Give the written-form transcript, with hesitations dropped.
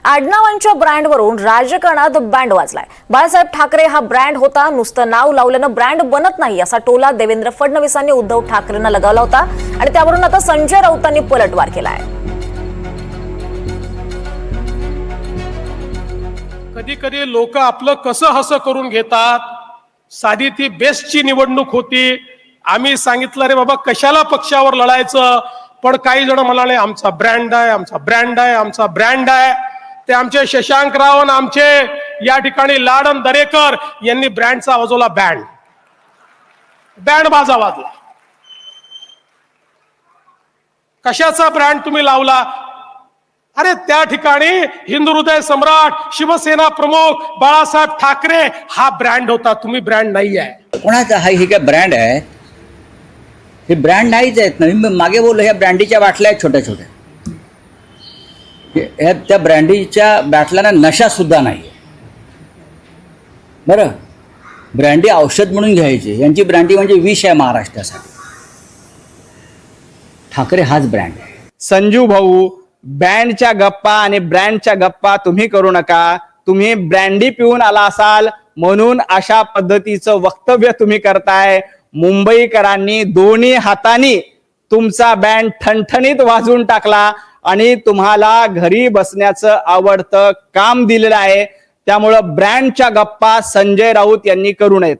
आडनावांच्या ब्रँडवरून राजकारणात बँड वाजलाय। बाळासाहेब ठाकरे हा ब्रँड होता, नुसतं नाव लावल्यानं ब्रँड बनत नाही असा टोला देवेंद्र फडणवीसांनी उद्धव ठाकरेंना लगावला होता आणि त्यावरून आता संजय राऊतांनी पलटवार केलाय। कधी कधी लोक आपलं कसं हसं करून घेतात। साधी ती बेस्टची निवडणूक होती, आम्ही सांगितलं रे बाबा कशाला पक्षावर लढायचं, पण काही जण म्हणाले आमचा ब्रँड आहे, आमचा ब्रँड आहे, आमचा ब्रँड आहे। ते आमचे शशांक राव आणि आमचे या ठिकाणी लाडन दरेकर यांनी ब्रँडचा वाजवला, बँड बाजा वाजला। कशाचा ब्रँड तुम्ही लावला? अरे त्या ठिकाणी हिंदू हृदय सम्राट शिवसेना प्रमुख बाळासाहेब ठाकरे हा ब्रँड होता, तुम्ही ब्रँड नाही आहे। कोणाचा हा हे काय ब्रँड आहे? हे ब्रँड नाहीच आहेत ना। मी मागे बोललो ह्या ब्रँडीच्या बाटल्या आहेत छोट्या छोट्या, ह्या त्या ब्रँडीच्या बाटल्यांना नशा सुद्धा नाही आहे। बरं, ब्रँडी औषध म्हणून घ्यायचे, यांची ब्रँडी म्हणजे विष आहे महाराष्ट्रासाठी। ठाकरे हाच ब्रँड आहे। संजू भाऊ, बँडच्या गप्पा आणि ब्रँडच्या गप्पा तुम्ही करू नका। तुम्ही ब्रँडी पिऊन आला असाल म्हणून अशा पद्धतीचं वक्तव्य तुम्ही करताय। मुंबईकरांनी दोन्ही हातांनी तुमचा बँड ठणठणीत वाजवून टाकला आणि तुम्हाला घरी बसण्याचं आवडतं काम दिलेलं आहे। त्यामुळं ब्रँडच्या गप्पा संजय राऊत यांनी करू नयेत।